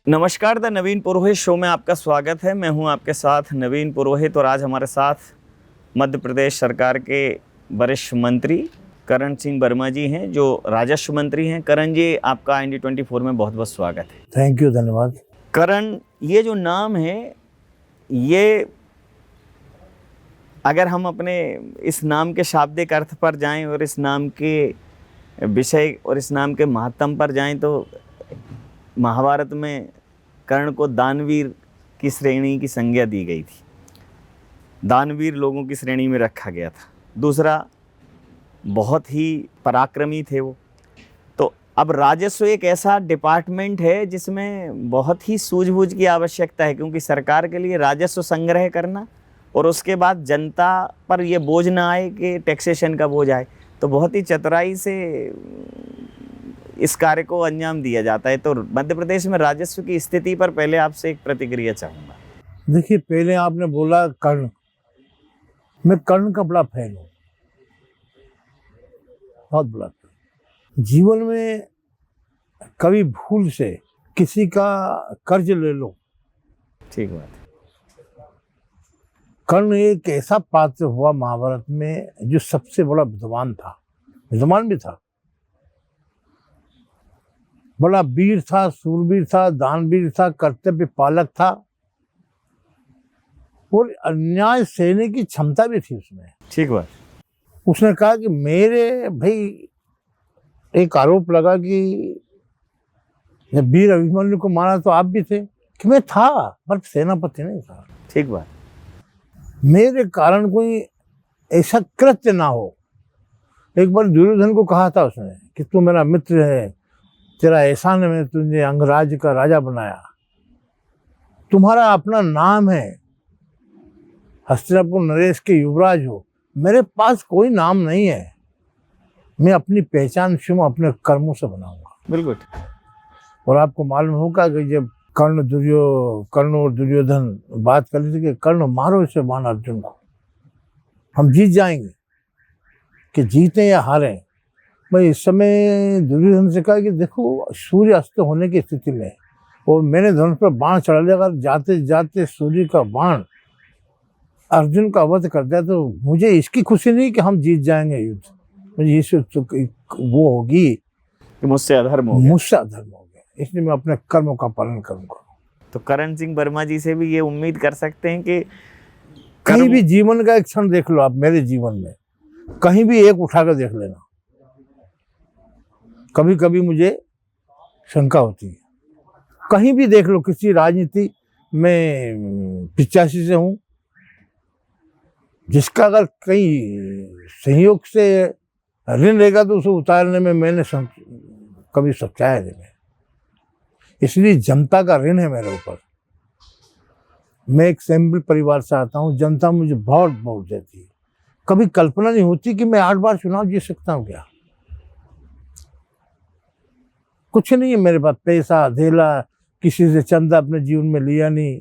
नमस्कार, the Naveen Purohit show में आपका स्वागत है। मैं हूं आपके साथ नवीन पुरोहित और आज हमारे साथ मध्य प्रदेश सरकार के वरिष्ठ मंत्री करण सिंह वर्मा जी हैं, जो राजस्व मंत्री हैं। करण जी, आपका IND24 में बहुत बहुत स्वागत है। थैंक यू, धन्यवाद। करण, ये जो नाम है, ये अगर हम अपने इस नाम के शाब्दिक अर्थ पर जाएं और इस नाम के विषय और इस नाम के महत्व पर जाएं तो महाभारत में कर्ण को दानवीर की श्रेणी की संज्ञा दी गई थी। दानवीर लोगों की श्रेणी में रखा गया था। दूसरा, बहुत ही पराक्रमी थे वो। तो अब राजस्व एक ऐसा डिपार्टमेंट है जिसमें बहुत ही सूझबूझ की आवश्यकता है, क्योंकि सरकार के लिए राजस्व संग्रह करना और उसके बाद जनता पर ये बोझ ना आए कि टैक्सेशन का बोझ आए, तो बहुत ही चतुराई से इस कार्य को अंजाम दिया जाता है। तो मध्य प्रदेश में राजस्व की स्थिति पर पहले आपसे एक प्रतिक्रिया चाहूँगा। देखिए, पहले आपने बोला कर्ण, मैं कर्ण का बड़ा फैन हूँ, बहुत बड़ा फैन। जीवन में कभी भूल से किसी का कर्ज ले लो, ठीक बात है। कर्ण एक ऐसा पात्र हुआ महाभारत में जो सबसे बड़ा विद्वान था, विद्वान भी था, बड़ा वीर था, सूरवीर था, दानवीर था, कर्तव्य पालक था और अन्याय सहने की क्षमता भी थी उसमें। ठीक बात। उसने कहा कि मेरे भाई, एक आरोप लगा कि जब वीर अभिमन्यु को मारा तो आप भी थे, कि मैं था पर सेनापति नहीं था। ठीक बात। मेरे कारण कोई ऐसा कृत्य ना हो। एक बार दुर्योधन को कहा था उसने कि तू मेरा मित्र है, तेरा एहसान है, मैंने तुझे अंगराज्य का राजा बनाया, तुम्हारा अपना नाम है, हस्तिनापुर नरेश के युवराज हो, मेरे पास कोई नाम नहीं है, मैं अपनी पहचान स्वयं अपने कर्मों से बनाऊंगा। बिल्कुल। और आपको मालूम होगा कि जब कर्ण और दुर्योधन बात कर रहे थे कि कर्ण मारो इसे बाण अर्जुन को, हम जीत जाएंगे, कि जीतें या हारें। मैं इस समय दुर्योधन से कहा कि देखो, सूर्य अस्त होने की स्थिति में है और मैंने धनुष पर बाण चढ़ा लिया, अगर जाते जाते सूर्य का बाण अर्जुन का वध कर दिया तो मुझे इसकी खुशी नहीं कि हम जीत जाएंगे युद्ध, मुझे इस वो होगी कि मुझसे अधर्म हो गया, इसलिए मैं अपने कर्मों का पालन करूंगा। तो करण सिंह वर्मा जी से भी ये उम्मीद कर सकते हैं कि कहीं भी जीवन का एक क्षण देख लो आप, मेरे जीवन में कहीं भी एक उठाकर देख लेना। कभी कभी मुझे शंका होती है, कहीं भी देख लो, किसी राजनीति में 85 से हूँ, जिसका अगर कहीं संयोग से ऋण रहेगा तो उसे उतारने में मैंने कभी सच्चाया नहीं। इसलिए जनता का ऋण है मेरे ऊपर। मैं एक सिंपल परिवार से आता हूँ, जनता मुझे बहुत वोट देती है। कभी कल्पना नहीं होती कि मैं 8 बार चुनाव जीत सकता हूँ क्या। कुछ नहीं है मेरे पास, पैसा धेला, किसी से चंदा अपने जीवन में लिया नहीं,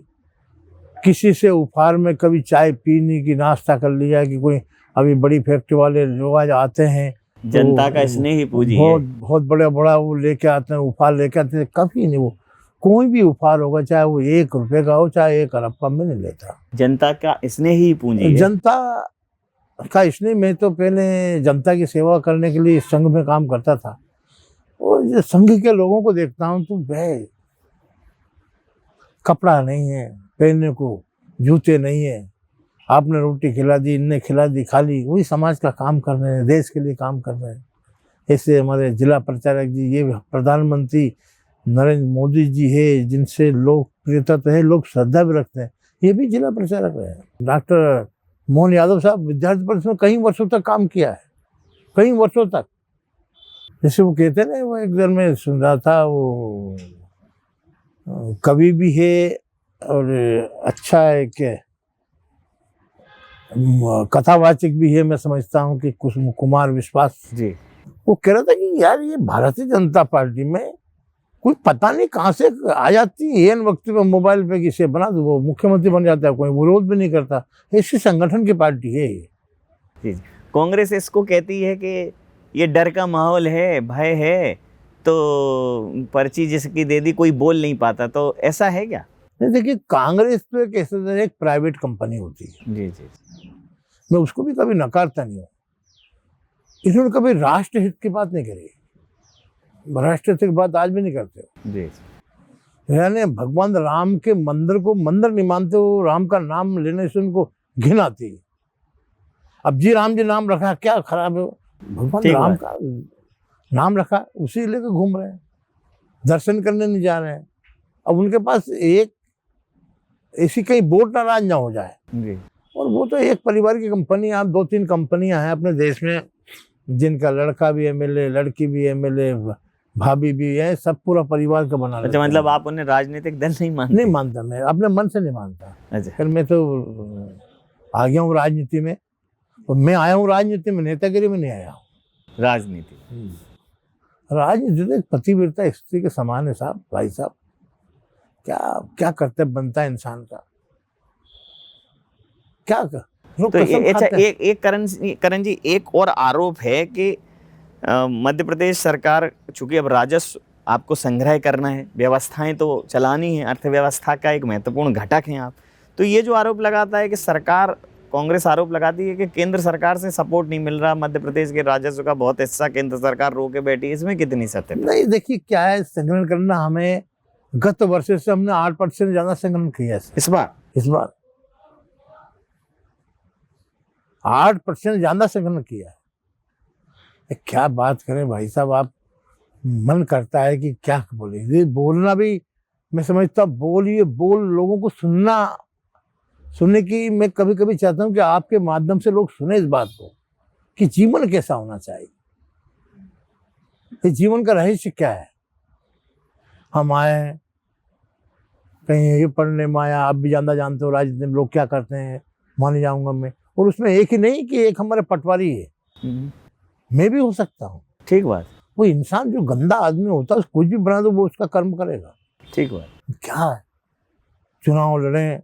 किसी से उपहार में कभी चाय पीने की नाश्ता कर लिया, कि कोई अभी बड़ी फैक्ट्री वाले लोग आज आते हैं, जनता का स्नेह ही पूंजी बहुत है। बहुत बड़ा वो लेके आते हैं, उपहार लेके आते हैं। कभी नहीं, वो कोई भी उपहार होगा, चाहे वो 1 रुपए का हो, चाहे 1 अरब का, मैं नहीं लेता। जनता का स्नेह ही पूंजी है। जनता का स्नेह। मैं तो पहले जनता की सेवा करने के लिए संघ में काम करता था, और जो संघ के लोगों को देखता हूँ तो भाई, कपड़ा नहीं है पहनने को, जूते नहीं है, आपने रोटी खिला दी, इनने खिला दी, खाली वही समाज का काम कर रहे हैं, देश के लिए काम कर रहे हैं। ऐसे हमारे जिला प्रचारक जी, ये प्रधानमंत्री नरेंद्र मोदी जी है, जिनसे लोकप्रियता तो है, लोग श्रद्धा भी रखते हैं, ये भी जिला प्रचारक है। डॉक्टर मोहन यादव साहब विद्यार्थी परिषद में कई वर्षों तक काम किया है, कई वर्षों तक। जैसे वो कहते हैं ना, वो एक दिन में सुन रहा था, वो कवि भी है और अच्छा है कि कथावाचक भी है, मैं समझता हूँ कि कुमार विश्वास जी, वो कह रहा था कि यार, ये भारतीय जनता पार्टी में कोई पता नहीं कहाँ से आ जाती है, इन वक्त पे मोबाइल पे किसे बना दो, वो मुख्यमंत्री बन जाता है, कोई विरोध भी नहीं करता। ऐसी संगठन की पार्टी है ये। कांग्रेस इसको कहती है कि ये डर का माहौल है, भय है, तो पर्ची जिसकी दे दी कोई बोल नहीं पाता, तो ऐसा है क्या? नहीं, देखिए कांग्रेस तो एक ऐसे तरह एक प्राइवेट कंपनी होती है, जी जी मैं उसको भी कभी नकारता नहीं हूँ। इन्होंने कभी राष्ट्र हित की बात नहीं करी, राष्ट्र हित की बात आज भी नहीं करते। जी यानी भगवान राम के मंदिर को मंदिर नहीं मानते हो, राम का नाम लेने से उनको घिन आती है। अब जी राम जी नाम रखा, क्या खराब है? भगवान ठीक राम बात। का नाम रखा, उसी लेकर घूम रहे हैं, दर्शन करने नहीं जा रहे हैं। अब उनके पास एक ऐसी कहीं बोर्ड नाराज ना हो जाए। जी और वो तो एक परिवार की कंपनी, आप 2-3 कंपनियां हैं अपने देश में जिनका लड़का भी एमएलए, लड़की भी एमएलए, भाभी भी है, सब पूरा परिवार का बना अच्छा, लेते मतलब हैं। आप उन्हें राजनीतिक दल नहीं मानते? नहीं मानता, मैं अपने मन से नहीं मानता। अच्छा। फिर मैं तो आ गया हूँ राजनीति में, और मैं आया हूँ राजनीति में, नेतागिरी में नहीं आया हूँ। राजनीति राजनीति तो एक पतिव्रता स्त्री के समान है साहब, भाई साहब। क्या क्या कर्तव्य बनता है इंसान का, क्या कर लोग तो कसम अच्छा, खाते हैं। एक करण जी, एक और आरोप है कि मध्य प्रदेश सरकार, चूंकि अब राजस्व आपको संग्रह करना है, व्यवस्थाएं तो चलानी है, अर्थव्यवस्था का एक महत्वपूर्ण घटक हैं आप, तो ये जो आरोप लगाता है कि सरकार, कांग्रेस आरोप लगाती है कि केंद्र सरकार से सपोर्ट नहीं मिल रहा, मध्य प्रदेश के राजस्व का बहुत हिस्सा केंद्र सरकार रोके बैठी है, इसमें कितनी सत्यता? नहीं, देखिए क्या है, संग्रहण करना, हमें गत वर्ष से हमने 8% ज्यादा संग्रहण किया है इस बार? इस बार 8% ज्यादा संग्रहण किया है। क्या बात करें भाई साहब, आप मन करता है कि क्या बोले। ये बोलना भी मैं समझता, बोलिए, बोल लोगों को सुनने की मैं कभी कभी चाहता हूं कि आपके माध्यम से लोग सुने इस बात को कि जीवन कैसा होना चाहिए, ये जीवन का रहस्य क्या है। हम आए हैं कहीं ये पढ़ने में आया, आप भी ज्यादा जानते हो राजनीति में लोग क्या करते हैं, मान जाऊंगा मैं। और उसमें एक ही नहीं कि एक हमारे पटवारी है, मैं भी हो सकता हूँ। ठीक बात। वो इंसान जो गंदा आदमी होता है कुछ भी बना दो, वो उसका कर्म करेगा। ठीक बात। क्या है, चुनाव लड़े,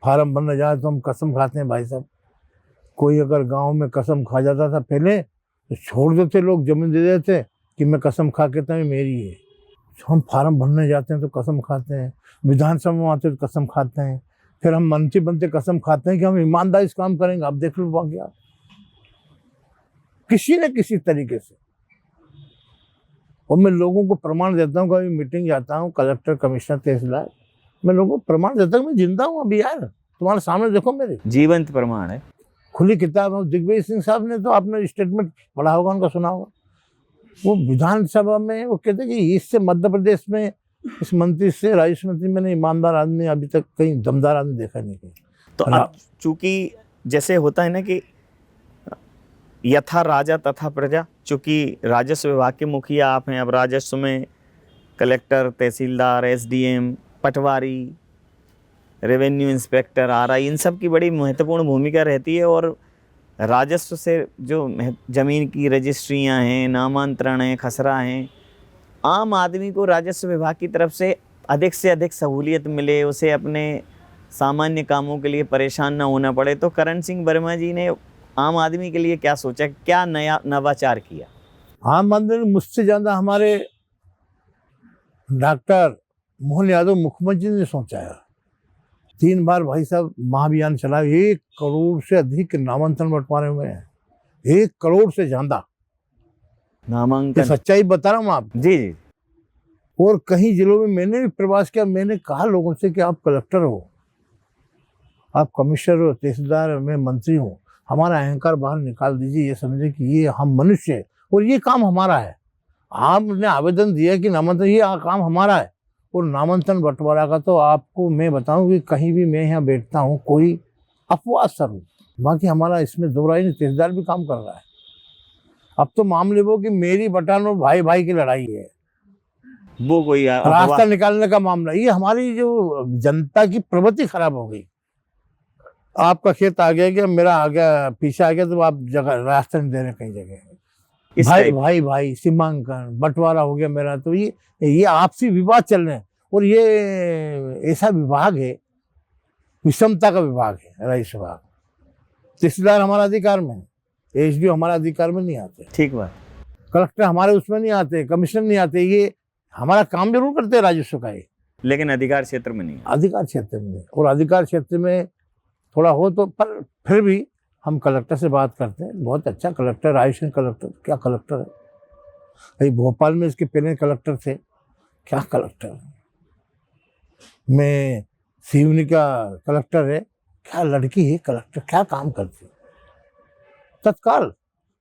फार्म भरने जाए तो हम कसम खाते हैं भाई साहब। कोई अगर गांव में कसम खा जाता था पहले, तो छोड़ देते लोग, जमीन दे देते कि मैं कसम खा के था मेरी है। हम फार्म भरने जाते हैं तो कसम खाते हैं, विधानसभा में आते तो कसम खाते हैं, फिर हम मंत्री बनते कसम खाते हैं कि हम ईमानदारी से काम करेंगे। आप देख लो बाकी, आप किसी न किसी तरीके से। और मैं लोगों को प्रमाण देता हूँ, कभी मीटिंग जाता हूँ, कलेक्टर, कमिश्नर, तहसीलदार, मैं लोगों को प्रमाण देता हूँ मैं जिंदा हूँ अभी यार, तुम्हारे सामने देखो, मेरे जीवंत प्रमाण है, खुली किताब है। दिग्विजय सिंह साहब ने तो आपने स्टेटमेंट पढ़ा होगा, उनका सुना होगा। वो विधानसभा में वो कहते कि इससे मध्य प्रदेश में इस मंत्री से, राजस्व मंत्री, मैंने ईमानदार आदमी अभी तक कहीं दमदार आदमी देखा नहीं कहीं। तो अब चूंकि जैसे होता है ना कि यथा राजा तथा प्रजा, चूंकि राजस्व विभाग के मुखिया आप हैं, अब राजस्व में कलेक्टर, तहसीलदार, एसडीएम, पटवारी, रेवेन्यू इंस्पेक्टर, आरआई, इन सब की बड़ी महत्वपूर्ण भूमिका रहती है। और राजस्व से जो जमीन की रजिस्ट्रियां हैं, नामांतरण हैं, खसरा हैं, आम आदमी को राजस्व विभाग की तरफ से अधिक सहूलियत मिले, उसे अपने सामान्य कामों के लिए परेशान ना होना पड़े। तो करण सिंह वर्मा जी ने आम आदमी के लिए क्या सोचा, क्या नया नवाचार किया? आम आदमी ने मुझसे ज्यादा हमारे डॉक्टर मोहन यादव मुख्यमंत्री ने सोचा है। 3 बार भाई साहब महाअभियान चला, 1 करोड़ से अधिक नामांकन बंटवारे हुए हैं, 1 करोड़ से ज्यादा नामांकन। सच्चाई बता रहा हूँ आप। जी जी। और कई जिलों में मैंने भी प्रवास किया, मैंने कहा लोगों से कि आप कलेक्टर हो, आप कमिश्नर हो, तहसीलदार हो, मैं मंत्री हूँ, हमारा अहंकार बाहर निकाल दीजिए, ये समझे कि ये हम मनुष्य है और ये काम हमारा है। आपने आवेदन दिया कि नामांकन, ये काम हमारा है। और नामांकन बंटवारा का तो आपको मैं बताऊं कि कहीं भी मैं यहाँ बैठता हूँ कोई अपवाद सर हूँ, बाकी हमारा इसमें दो राय नहीं, तहसीलदार भी काम कर रहा है। अब तो मामले वो कि मेरी बटान और भाई भाई की लड़ाई है, वो कोई रास्ता निकालने का मामला। ये हमारी जो जनता की प्रवृत्ति खराब हो गई। आपका खेत आ गया क्या, मेरा आ गया, पीछे आ गया, तो आप जगह रास्ता नहीं दे रहे कई जगह। भाई भाई भाई सीमांकन बंटवारा हो गया मेरा, तो ये आपसी विवाद चल रहे हैं। और ये ऐसा विभाग है, विषमता का विभाग है राजस्व विभाग। तहसीलदार हमारा अधिकार में है, एसडीओ हमारा अधिकार में नहीं आते। ठीक बात। कलेक्टर हमारे उसमें नहीं आते, कमिश्नर नहीं आते, ये हमारा काम जरूर करते हैं राजस्व का, ये लेकिन अधिकार क्षेत्र में नहीं है। अधिकार क्षेत्र में। और अधिकार क्षेत्र में थोड़ा हो तो, पर फिर भी हम कलेक्टर से बात करते हैं। बहुत अच्छा कलेक्टर, आयुष्मान कलेक्टर, क्या कलेक्टर है। अभी भोपाल में इसके पहले कलेक्टर थे, क्या कलेक्टर है। मैं सिवनी का कलेक्टर है, क्या लड़की है कलेक्टर, क्या काम करती है तत्काल।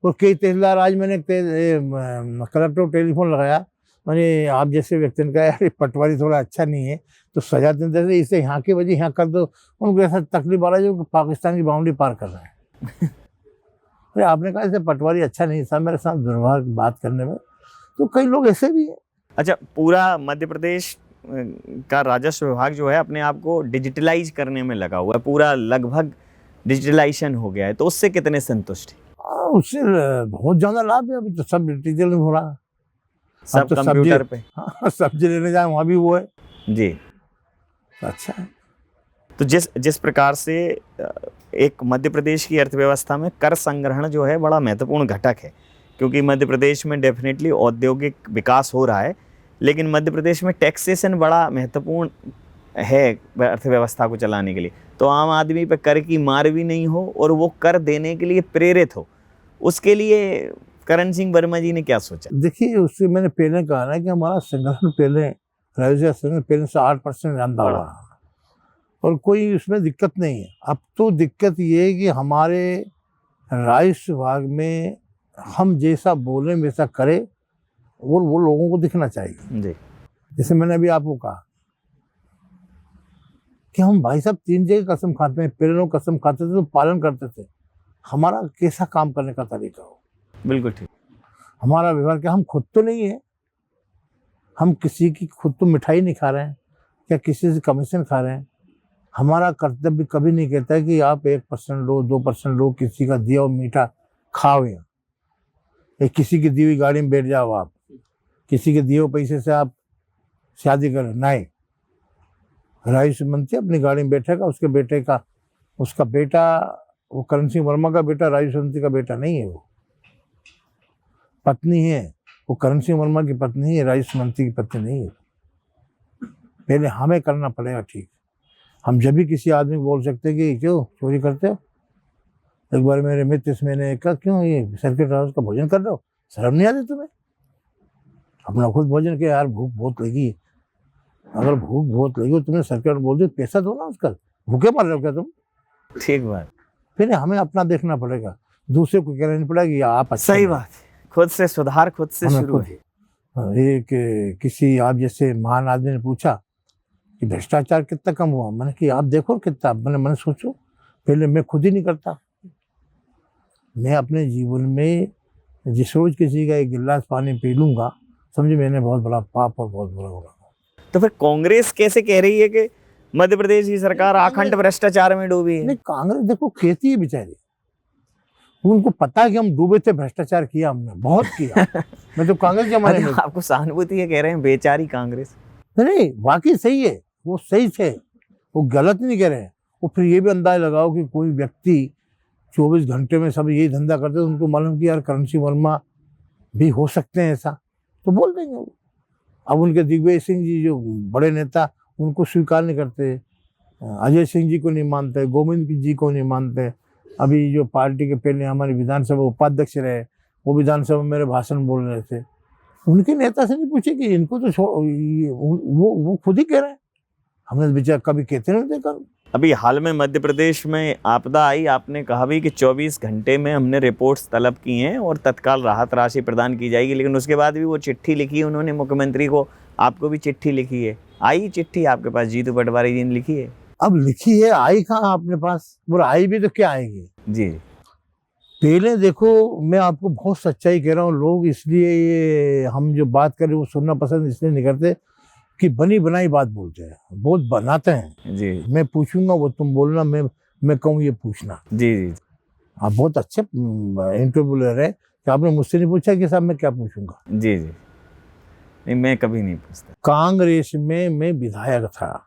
और कई तहसीलदार, आज मैंने कलेक्टर को टेलीफोन लगाया, मैंने आप जैसे व्यक्ति ने कहा यार पटवारी थोड़ा अच्छा नहीं है तो सजा देते थे, इसे यहाँ की वजह यहाँ कर दो। उनको ऐसा तकलीफ आ रहा है जो पाकिस्तान की बाउंड्री पार कर रहा है। अरे आपने कहा इसे पटवारी अच्छा नहीं था मेरे साथ व्यवहार बात करने में, तो कई लोग ऐसे भी हैं। अच्छा, पूरा मध्य प्रदेश का राजस्व विभाग जो है अपने आप को डिजिटलाइज करने में लगा हुआ है, पूरा लगभग डिजिटलाइजेशन हो गया है, तो उससे कितने संतुष्ट हैं? उससे बहुत ज्यादा लाभ है। अभी तो सब डिजिटल में हो रहा है, सब तो कंप्यूटर पे। हाँ, सब्जी लेने जाए वहाँ भी वो है जी। अच्छा है। तो जिस प्रकार से एक मध्य प्रदेश की अर्थव्यवस्था में कर संग्रहण जो है बड़ा महत्वपूर्ण घटक है, क्योंकि मध्य प्रदेश में डेफिनेटली औद्योगिक विकास हो रहा है, लेकिन मध्य प्रदेश में टैक्सेशन बड़ा महत्वपूर्ण है अर्थव्यवस्था को चलाने के लिए। तो आम आदमी पर कर की मार भी नहीं हो और वो कर देने के लिए प्रेरित हो, उसके लिए करण सिंह वर्मा जी ने क्या सोचा? देखिए, उससे मैंने पहले कहा ना कि हमारा संगठन पहले राजस्व संगठन पहले से 8% ज्यादा हुआ और कोई उसमें दिक्कत नहीं है। अब तो दिक्कत ये है कि हमारे राजस्व विभाग में हम जैसा बोले वैसा करे और वो लोगों को दिखना चाहिए। जी। जैसे मैंने अभी आपको कहा कि हम भाई साहब 3 जगह कसम खाते हैं, पहले लोग कसम खाते थे तो पालन करते थे। हमारा कैसा काम करने का तरीका हो, बिल्कुल ठीक। हमारा व्यवहार क्या, हम खुद तो नहीं है, हम किसी की खुद तो मिठाई नहीं खा रहे हैं या किसी से कमीशन खा रहे हैं। हमारा कर्तव्य कभी नहीं कहता है कि आप 1% लो, 2% लो, किसी का दिया हुआ मीठा खाओ या किसी की दी हुई गाड़ी में बैठ जाओ, आप किसी के दिए हुए पैसे से आप शादी करें, नहीं। राजस्व मंत्री अपनी गाड़ी में बैठेगा, उसके बेटे का, उसका बेटा, वो करण सिंह वर्मा का बेटा राजस्व मंत्री का बेटा नहीं है, वो पत्नी है, वो करण सिंह वर्मा की पत्नी है, राजस्व मंत्री की पत्नी नहीं है। पहले हमें करना पड़ेगा ठीक। हम जब भी किसी आदमी को बोल सकते हैं कि क्यों चोरी करते हो। एक बार मेरे मित्र से मैंने कहा क्यों ये सर्किट हाउस का भोजन कर रहे हो, शर्म नहीं आती तुम्हें? अपना खुद भोजन के, यार भूख बहुत लगी, अगर भूख बहुत लगी तुमने सर्किट बोल दी, पैसा दो ना उसका, भूखे मर रहे हो क्या तुम? ठीक बात। फिर हमें अपना देखना पड़ेगा, दूसरे को कहना नहीं पड़ेगा कि आप अच्छा। सही बात, खुद से सुधार खुद से शुरू है। एक किसी आप जैसे महान आदमी ने पूछा कि भ्रष्टाचार कितना कम हुआ, मैंने कि आप देखो कितना, मैंने सोचो पहले मैं खुद ही नहीं करता। मैं अपने जीवन में जिस रोज किसी का 1 गिलास पानी पी लूंगा, समझे मैंने बहुत बड़ा पाप और बहुत बड़ा होगा। तो फिर कांग्रेस कैसे कह रही है कि मध्य प्रदेश की सरकार अखंड भ्रष्टाचार में डूबी है? नहीं, कांग्रेस देखो कहती है बेचारी, उनको पता है कि हम डूबे थे, भ्रष्टाचार किया हमने, बहुत किया। मैं तो कांग्रेस के माने आपको सहानुभूति है, कह रहे हैं बेचारी कांग्रेस। नहीं, वाकई सही है, वो सही थे, वो गलत नहीं कह रहे हैं। वो फिर ये भी अंदाज लगाओ कि कोई व्यक्ति 24 घंटे में सब यही धंधा करते, तो उनको मालूम कि यार करण सिंह वर्मा भी हो सकते हैं ऐसा, तो बोल देंगे वो। अब उनके दिग्विजय सिंह जी जो बड़े नेता, उनको स्वीकार नहीं करते, अजय सिंह जी को नहीं मानते, गोविंद जी को नहीं मानते। अभी जो पार्टी के पहले हमारे विधानसभा उपाध्यक्ष रहे, वो विधानसभा में मेरे भाषण बोल रहे थे, उनके नेता से नहीं पूछे कि इनको तो वो खुद ही कह रहे हैं, हमने बेचारा कभी कहते नहीं देखा। अभी हाल में मध्य प्रदेश में आपदा आई, आपने कहा भी कि 24 घंटे में हमने रिपोर्ट्स तलब की हैं और तत्काल राहत राशि प्रदान की जाएगी, लेकिन उसके बाद भी वो चिट्ठी लिखी उन्होंने मुख्यमंत्री को, आपको भी चिट्ठी लिखी है, आई चिट्ठी आपके पास, जीतू पटवारी जी ने लिखी है? अब लिखी है, आई कहाँ अपने पास, वो आई भी तो क्या आएगी जी। पहले देखो, मैं आपको बहुत सच्चाई कह रहा हूँ, लोग इसलिए ये हम जो बात करें वो सुनना पसंद इसलिए नहीं करते कि बनी बनाई बात बोलते हैं, बहुत बनाते हैं। जी। मैं पूछूंगा वो तुम बोलना, मैं कहूँ ये पूछना। जी जी। आप बहुत अच्छे इंटरव्यूअर है कि आपने मुझसे नहीं पूछा कि साहब मैं क्या पूछूंगा। जी जी, नहीं मैं कभी नहीं पूछता। कांग्रेस में मैं विधायक था,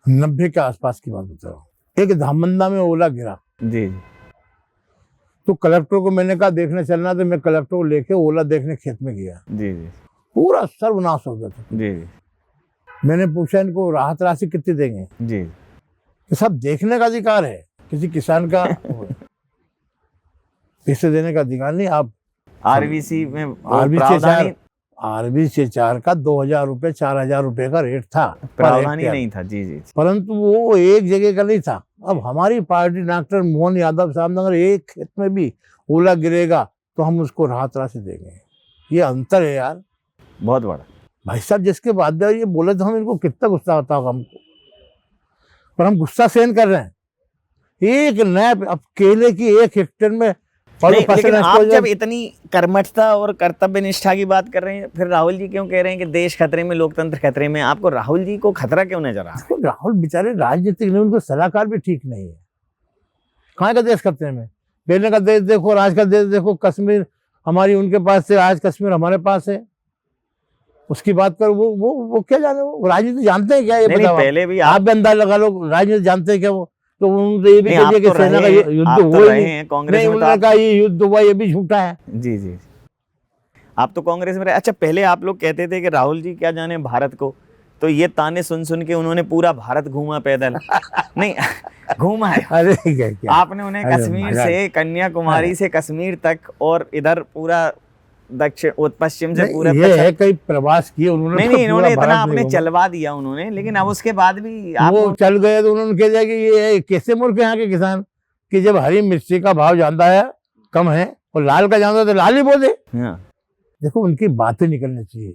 90 के आसपास की बात बता रहा हूँ। एक धामंदा में ओला गिरा, जी। तो कलेक्टर को मैंने कहा देखने चलना, तो मैं कलेक्टर को लेके ओला देखने खेत में गया। जी जी पूरा सर्वनाश हो गया था। जी जी मैंने पूछा इनको राहत राशि कितनी देंगे, जी कि सब देखने का अधिकार है, किसी किसान का पैसे देने का अधिकार नहीं। आप आरबीसी में वो आरबीसी प्रावधान चार का 2,000 रुपये 4,000 रुपये का रेट था, प्रावधान ही नहीं था। जी जी परंतु वो एक जगह का नहीं था। अब हमारी पार्टी डॉक्टर मोहन यादव साहब ने अगर एक खेत में भी ओला गिरेगा तो हम उसको राहत राशि देंगे। ये अंतर है यार, बहुत बड़ा। भाई साहब जिसके बाद ये बोले तो हम इनको कितना गुस्सा होता होगा हमको, पर हम गुस्सा सहन कर रहे हैं। एक नया अब केले की 1 हेक्टेयर में नहीं, लेकिन आप जब इतनी कर्मठता और कर्तव्य निष्ठा की बात कर रहे हैं, फिर राहुल जी क्यों कह रहे हैं कि देश खतरे में, लोकतंत्र खतरे में? आपको राहुल जी को खतरा क्यों नजर आ रहा है? राहुल बेचारे राजनीतिक नहीं, उनको सलाहकार भी ठीक नहीं है। कहाँ का देश खतरे में? पहले का देश देखो, आज का देश देखो। कश्मीर हमारी उनके पास है, आज कश्मीर हमारे पास है। उसकी बात करो, वो क्या जाने, वो राजनीति जानते हैं क्या? ये बताओ। पहले भी आप भी अंदाजा लगा लो, राजनीति जानते हैं क्या वो? तो उन्होंने ये भी कह दिया कि सेना का युद्ध हुआ ही नहीं। कांग्रेस में उन्होंने कहा ये युद्ध हुआ, ये भी झूठा है। जी जी आप तो कांग्रेस में रहे। अच्छा, पहले आप लोग कहते थे कि राहुल जी क्या जाने भारत को, तो ये ताने सुन सुन के उन्होंने पूरा भारत घूमा पैदल। नहीं घूमा है। अरे क्या आपने उन्हें कश्मीर से, कन्याकुमारी से कश्मीर तक, और इधर पूरा दक्षिण पश्चिम से पूरा ये है कई प्रवास किए उन्होंने। नहीं इन्होंने इतना आपने चलवा दिया उन्होंने, लेकिन अब उसके बाद भी आप वो चल गए तो उन्होंने कह दिया कि ये कैसे मूर्ख यहाँ के किसान कि जब हरी मिर्ची का भाव ज्यादा है, कम है, और लाल का ज्यादा है तो लाल ही बोले। देखो उनकी बातें निकलनी चाहिए।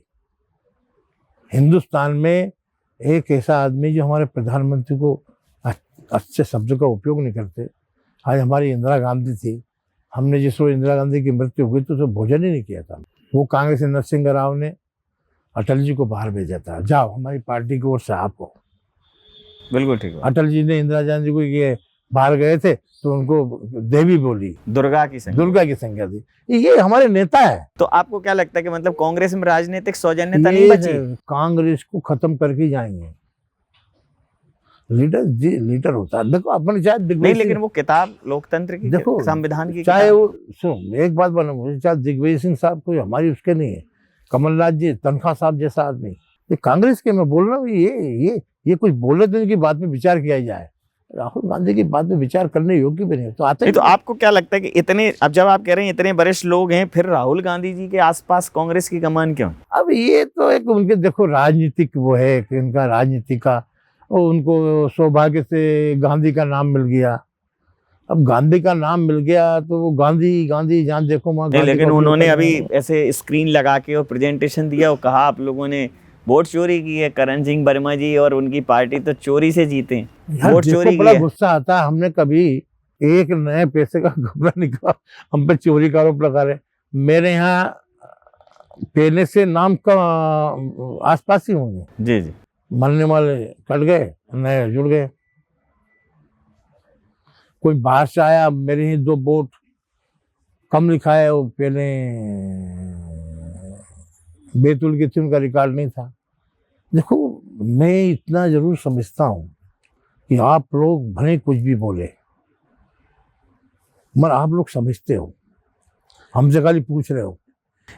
हिंदुस्तान में एक ऐसा आदमी जो हमारे प्रधानमंत्री को अच्छे शब्द का उपयोग नहीं करते। आज हमारी इंदिरा गांधी थी, हमने जिस रोज इंदिरा गांधी की मृत्यु हुई तो उसे भोजन ही नहीं किया था। वो कांग्रेस के नरसिंह राव ने अटल जी को बाहर भेजा था, जाओ हमारी पार्टी की ओर से आपको। बिल्कुल ठीक है। अटल जी ने इंदिरा गांधी को ये बाहर गए थे तो उनको देवी बोली, दुर्गा की संज्ञा दी। ये हमारे नेता है। तो आपको क्या लगता है कि मतलब कांग्रेस में राजनीतिक सौजन्यता नहीं बची? कांग्रेस को खत्म करके जाएंगे। लीडर होता है, देखो अपन चाहे नहीं, लेकिन वो किताब लोकतंत्र की, देखो संविधान की, चाहे वो सुनो एक बात बोलो, चाहे दिग्विजय सिंह साहब कोई हमारी उसके नहीं है, कमलनाथ जी तनखा साहब जैसा आदमी, ये कांग्रेस के मैं बोल रहा हूँ। ये कुछ बोले तो इनकी बात में विचार किया जाए। राहुल गांधी की बात में विचार करने योग्य भी नहीं तो आते। तो आपको क्या लगता है कि इतने, अब जब आप कह रहे हैं इतने वरिष्ठ लोग हैं, फिर राहुल गांधी जी के आसपास कांग्रेस की कमान क्यों? अब ये तो एक उनके देखो राजनीतिक वो है कि इनका राजनीति का, उनको सौभाग्य से गांधी का नाम मिल गया। अब गांधी का नाम मिल गया तो वो गांधी जहाँ देखो वहाँ। लेकिन उन्होंने अभी ऐसे स्क्रीन लगा के और प्रेजेंटेशन दिया और कहा आप लोगों ने वोट चोरी की है। करण सिंह वर्मा जी और उनकी पार्टी तो चोरी से जीते, वोट चोरी बड़ा गुस्सा आता है। हमने कभी एक नए पैसे का घपला नहीं कहा, हम पे चोरी का आरोप लगा रहे। मेरे यहाँ पहले से नाम का आसपास ही होंगे। जी जी मरने वाले कट गए, नए जुड़ गए। कोई बाहर से आया, मेरे ही 2 वोट कम लिखा है, वो पहले बैतूल की थी, उनका रिकॉर्ड नहीं था। देखो मैं इतना जरूर समझता हूँ कि आप लोग भले कुछ भी बोले, मगर आप लोग समझते हो, हमसे खाली पूछ रहे हो।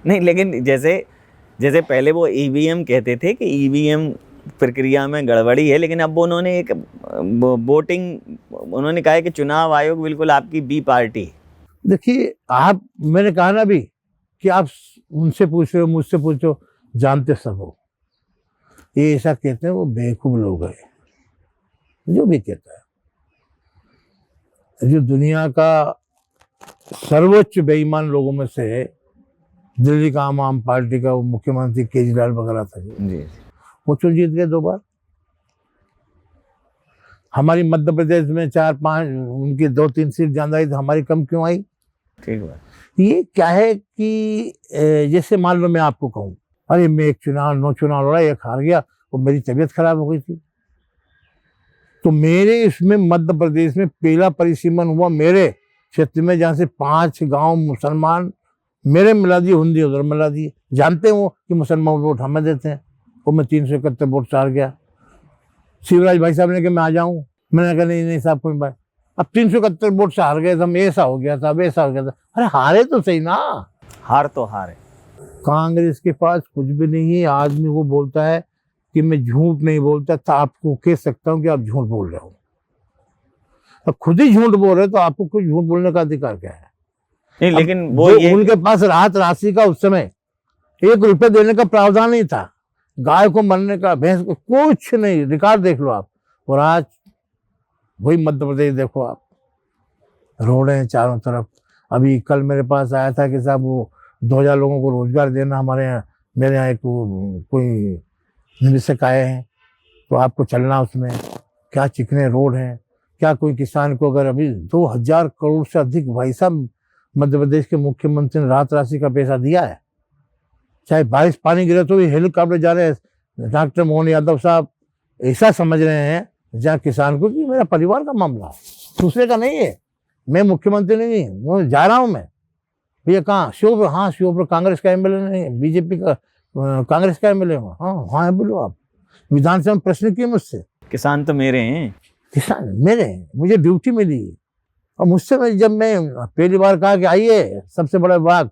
नहीं, लेकिन जैसे पहले वो ईवीएम कहते थे कि ईवीएम प्रक्रिया में गड़बड़ी है, लेकिन अब उन्होंने एक वोटिंग, उन्होंने कहा है कि चुनाव आयोग बिल्कुल आपकी बी पार्टी। देखिए आप, मैंने कहा ना अभी कि आप उनसे पूछ रहे हो, मुझसे पूछो, जानते सब हो। ये ऐसा कहते हैं वो बेवकूफ लोग हैं, जो भी कहता है। जो दुनिया का सर्वोच्च बेईमान लोगों में से है, दिल्ली का आम पार्टी का वो मुख्यमंत्री केजरीवाल वगैरह था जी, वो चुन जीत गए 2 बार। हमारी मध्य प्रदेश में 4-5 उनकी 2-3 सीट ज्यादा आई तो हमारी कम क्यों आई? ठीक है। ये क्या है कि जैसे मान लो मैं आपको कहूँ, अरे मैं एक चुनाव 9 चुनाव लड़ा, एक हार गया, और मेरी तबीयत खराब हो गई थी, तो मेरे इसमें मध्य प्रदेश में पहला परिसीमन हुआ मेरे क्षेत्र में, जहाँ से 5 गांव मुसलमान मेरे मिला दिए, हिंदी उधर मिला दिए। जानते हो कि मुसलमान वोट हमें देते हैं, वो मैं 371 वोट से हार गया। शिवराज भाई साहब ने कहा मैं आ जाऊँ, मैंने कहा नहीं साहब कोई बात। अब 371 वोट से हार गए थे हम, ऐसा हो गया था, वैसा हो गया था। अरे हारे तो सही ना। हार तो हार है। कांग्रेस के पास कुछ भी नहीं है। आदमी वो बोलता है कि मैं झूठ नहीं बोलता, तो आपको कह सकता हूँ कि आप झूठ बोल रहे हो। अब खुद ही झूठ बोल रहे हो तो आपको कुछ झूठ बोलने का अधिकार क्या है? नहीं, लेकिन वो जो ये उनके पास राहत राशि का उस समय 1 रुपये देने का प्रावधान नहीं था, गाय को मरने का, भैंस को, कुछ नहीं। रिकॉर्ड देख लो आप। और आज वही मध्य प्रदेश देखो आप, रोड हैं चारों तरफ। अभी कल मेरे पास आया था कि साहब वो 2000 लोगों को रोजगार देना हमारे यहाँ, मेरे यहाँ एक कोई निवेशक आए हैं, तो आपको चलना उसमें। क्या चिकने रोड हैं। क्या कोई किसान को अगर अभी 2000 करोड़ से अधिक भाई साहब मध्य प्रदेश के मुख्यमंत्री ने राहत राशि का पैसा दिया है। चाहे बारिश पानी गिरे तो भी हेलीकॉप्टर जा रहे हैं। डॉक्टर मोहन यादव साहब ऐसा समझ रहे हैं जहाँ किसान को कि मेरा परिवार का मामला, दूसरे का नहीं है। मैं मुख्यमंत्री नहीं, मैं जा रहा हूँ। मैं भैया कहाँ? श्योपुर। हाँ श्योपुर कांग्रेस का एमएलए नहीं, बीजेपी का, कांग्रेस का एमएलए हूँ। हाँ हाँ बोलो आप। विधानसभा में प्रश्न किए मुझसे। किसान तो मेरे हैं। किसान मेरे हैं, मुझे ड्यूटी मिली। और मुझसे जब मैं पहली बार कहा कि आइए सबसे बड़ा विभाग,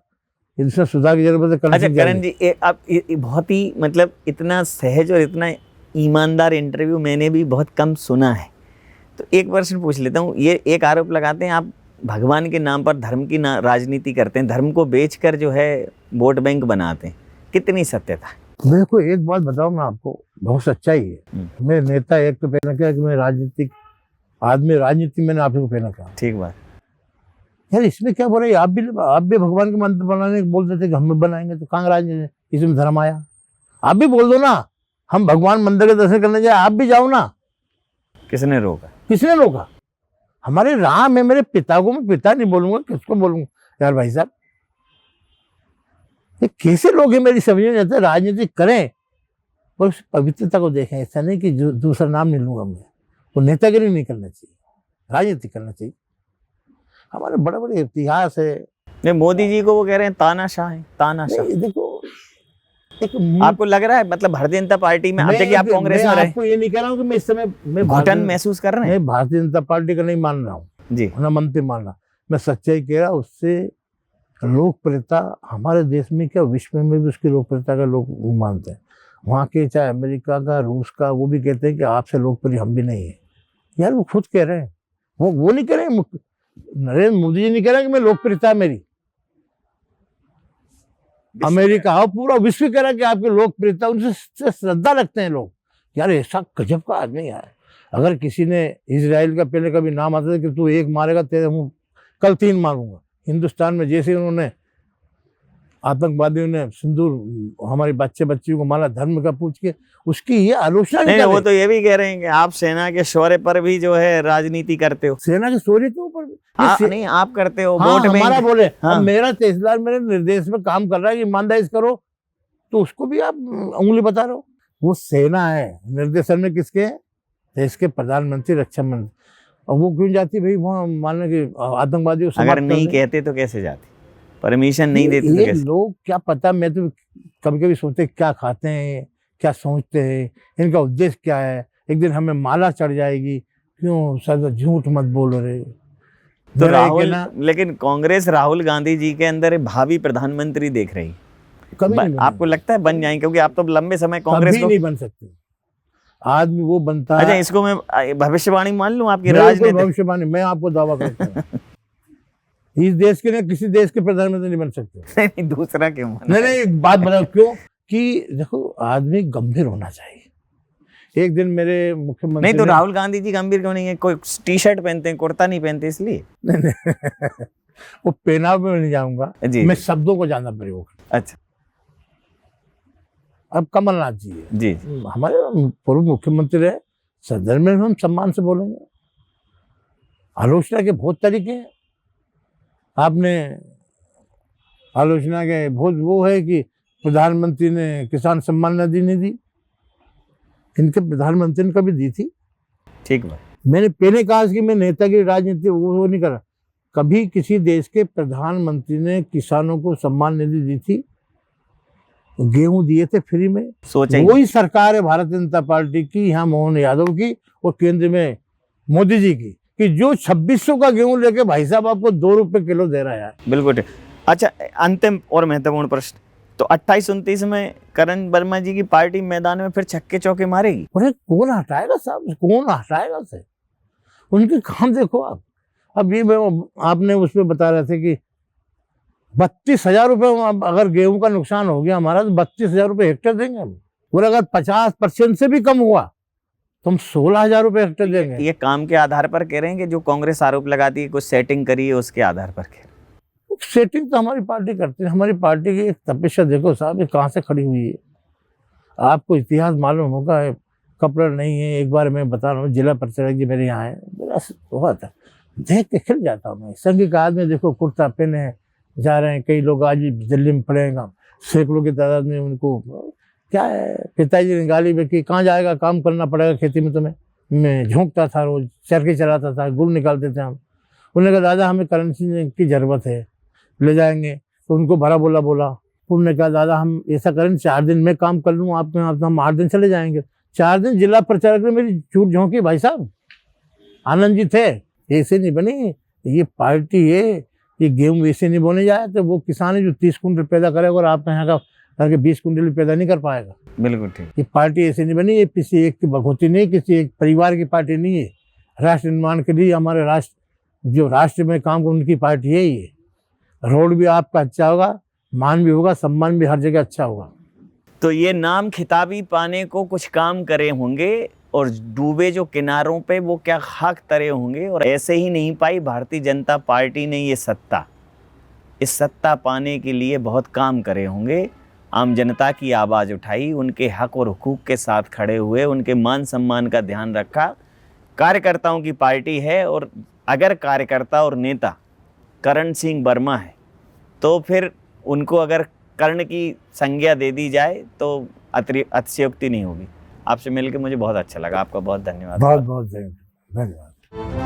इसमें सुधार की जरूरत है। अच्छा करण जी, आप बहुत ही मतलब इतना सहज और इतना ईमानदार इंटरव्यू मैंने भी बहुत कम सुना है। तो एक प्रश्न पूछ लेता हूँ। ये एक आरोप लगाते हैं आप भगवान के नाम पर धर्म की राजनीति करते हैं, धर्म को बेचकर जो है वोट बैंक बनाते हैं, कितनी सत्यता है? देखो एक बात बताऊं मैं आपको, बहुत सच्चाई है। मैं नेता एक तो पहले क्या कि मैं राजनीतिक आदमी, राजनीति मैंने आप ही को पहले कहा। ठीक बात यार इसमें क्या बोल रहे? आप भी भगवान के मंदिर बनाने को बोलते थे कि हम भी बनाएंगे, तो कहाँ राजनीति, इसमें धर्म आया? आप भी बोल दो ना, हम भगवान मंदिर के दर्शन करने जाए, आप भी जाओ ना। किसने रोका? किसने रोका? हमारे राम है, मेरे पिता को मैं पिता नहीं बोलूंगा, किसको बोलूंगा? यार भाई साहब ये कैसे लोग हैं, मेरी समझ में आता है। राजनीति करें और उस पवित्रता को देखें। ऐसा नहीं कि दूसरा नाम नहीं लूंगा मैं, वो नेतागिरी नहीं करना चाहिए, राजनीति करना चाहिए। हमारे बड़े बड़े इतिहास है। नहीं, मोदी जी को वो कह रहे हैं तानाशाह है, तानाशाह। देखो आपको लग रहा है मतलब भारतीय जनता पार्टी में, अब देखिए आप कांग्रेस में रहे, आपको ये नहीं कह रहा हूँ कि मैं इस समय घुटन महसूस कर रहे हैं? मैं भारतीय जनता पार्टी का नहीं मान रहा हूँ जी, ना मंत्री मान रहा। मैं सच्चाई कह रहा, उससे लोकप्रियता हमारे देश में क्या विश्व में भी उसकी लोकप्रियता का लोग मानते हैं। वहाँ के चाहे अमेरिका का, रूस का, वो भी कहते हैं कि आपसे लोकप्रिय हम भी नहीं है। यार वो खुद कह रहे हैं, वो नहीं कह रहे, नरेंद्र मोदी जी नहीं कह रहे कि मैं लोकप्रियता मेरी। अमेरिका हो, पूरा विश्व कह रहा है कि आपकी लोकप्रियता, उनसे श्रद्धा रखते हैं लोग। यार ऐसा गजब का आदमी है। अगर किसी ने इजराइल का पहले कभी नाम आता था कि तू एक मारेगा, तेरे मुंह कल 3 मारूंगा। हिंदुस्तान में जैसे उन्होंने आतंकवादियों ने सिंदूर हमारे बच्चियों को मारा धर्म का पूछ के, उसकी ये आलोचना नहीं। वो तो ये भी कह रहे हैं कि आप सेना के शौर्य पर भी जो है राजनीति करते हो। सेना के शौर्य के ऊपर नहीं आप करते हो। हाँ, वोट हमारा बोले। हाँ। मेरा तहसीलदार मेरे निर्देश में काम कर रहा है कि ईमानदारी से करो, तो उसको भी आप उंगली बता रहे हो। वो सेना है, निर्देशन में किसके है? देश के प्रधानमंत्री, रक्षा मंत्री। और वो क्यों जाती भाई वहाँ, मानने की आतंकवादियों को अगर नहीं कहते तो कैसे जाती? परमिशन नहीं देते तो कैसे? लोग क्या पता। मैं तो कभी कभी सोचते क्या खाते हैं, क्या सोचते हैं, इनका उद्देश्य क्या है। एक दिन हमें माला चढ़ जाएगी, क्यों सर झूठ मत बोल रहे। तो राहुल, लेकिन कांग्रेस राहुल गांधी जी के अंदर भावी प्रधानमंत्री देख रही, कभी आपको लगता है बन जाएंगे? क्योंकि आप तो लंबे समय कांग्रेस को नहीं बन सकते। आदमी वो बनता है। अच्छा, इसको मैं भविष्यवाणी मान लूं आपकी राजनीति? भविष्यवाणी मैं आपको दावा करता हूँ इस देश के, किसी देश के प्रधानमंत्री नहीं बन सकते। नहीं, दूसरा क्यों? नहीं एक बात बताओ क्यों? कि देखो आदमी गंभीर होना चाहिए। एक दिन मेरे मुख्यमंत्री नहीं, तो राहुल गांधी जी गंभीर क्यों नहीं है? कोई टी शर्ट पहनते हैं, कुर्ता नहीं पहनते, इसलिए? नहीं वो पहनाव में नहीं जाऊंगा, मैं शब्दों को ज्यादा प्रयोग। अच्छा, अब कमलनाथ जी है जी, हमारे पूर्व मुख्यमंत्री है, सदन में हम सम्मान से बोलेंगे। आलोचना के बहुत तरीके हैं। आपने आलोचना के बहुत वो है कि प्रधानमंत्री ने किसान सम्मान निधि नहीं दी, इनके प्रधानमंत्री ने कभी दी थी? ठीक बात। मैंने पहले कहा कि मैं नेता की राजनीति वो नहीं करा। कभी किसी देश के प्रधानमंत्री ने किसानों को सम्मान निधि दी थी? गेहूं दिए थे फ्री में। वही सरकार है भारतीय जनता पार्टी की, यहाँ मोहन यादव की, और केंद्र में मोदी जी की। कि जो 2600 का गेहूं लेके भाई साहब आपको 2 रुपए किलो दे रहा है यार। बिल्कुल ठीक। अच्छा, अंतिम और महत्वपूर्ण प्रश्न, तो 28-29 में करण वर्मा जी की पार्टी मैदान में फिर छक्के चौके मारेगी? अरे कौन हटाएगा साहब, कौन हटाएगा से? उनके काम देखो आप। अब ये आपने उसमें बता रहे थे कि 32,000 रुपये अगर गेहूं का नुकसान हो गया हमारा, तो 32,000 रुपये हेक्टेयर देंगे हम। और अगर 50% से भी कम हुआ तो हम 16,000 रुपये हेक्टेयर देंगे। ये काम के आधार पर कह रहे हैं कि जो कांग्रेस आरोप लगाती है कुछ सेटिंग करी है उसके आधार पर कह रहे हैं? सेटिंग तो हमारी पार्टी करती है। हमारी पार्टी की एक तपस्या देखो साहब, ये कहाँ से खड़ी हुई है। आपको इतिहास मालूम होगा, कपड़ा नहीं है। एक बार मैं बता रहा हूँ, जिला प्रचारक जी मेरे यहाँ है, मेरा बहुत देख के खिल जाता हूँ मैं। संघ का आदमी देखो कुर्ता पहने जा रहे हैं, कई लोग आज भी दिल्ली में पड़े हैं, सैकड़ों की तादाद में। उनको क्या है, पिताजी ने गाली में कि कहाँ जाएगा, काम करना पड़ेगा खेती में तुम्हें। मैं झोंकता था, रोज चरखे चलाता था, गुड़ निकालते थे हम। उन्होंने कहा दादा हमें करेंसी की ज़रूरत है, ले जाएंगे। तो उनको भरा बोला उन्होंने कहा दादा हम ऐसा करें 4 दिन में काम कर लूँ, आप हम 8 दिन चले जाएंगे। 4 दिन जिला प्रचारक ने मेरी चूट झोंकी भाई साहब। आनंद जी थे, ऐसे नहीं बनी ये पार्टी है। ये गेहूँ वैसे नहीं बोने जाए तो वो किसान है जो 30 कुंटल पैदा करेगा और आप यहाँ का करके 20 कुंटल भी पैदा नहीं कर पाएगा। बिल्कुल ठीक। ये पार्टी ऐसे नहीं बनी, ये किसी एक की भगवती नहीं, किसी एक परिवार की पार्टी नहीं है। राष्ट्र निर्माण के लिए हमारे राष्ट्र में काम उनकी पार्टी है। ये रोड भी आपका अच्छा होगा, मान भी होगा, सम्मान भी हर जगह अच्छा होगा। तो ये नाम खिताबी पाने को कुछ काम करे होंगे और डूबे जो किनारों पे वो क्या खाक तरे होंगे। और ऐसे ही नहीं पाई भारतीय जनता पार्टी ने ये सत्ता। इस सत्ता पाने के लिए बहुत काम करे होंगे। आम जनता की आवाज़ उठाई, उनके हक और हुकूक के साथ खड़े हुए, उनके मान सम्मान का ध्यान रखा। कार्यकर्ताओं की पार्टी है और अगर कार्यकर्ता और नेता करण सिंह वर्मा है तो फिर उनको अगर कर्ण की संज्ञा दे दी जाए तो अतिशयोक्ति नहीं होगी। आपसे मिलकर मुझे बहुत अच्छा लगा। आपका बहुत धन्यवाद। बहुत बहुत धन्यवाद।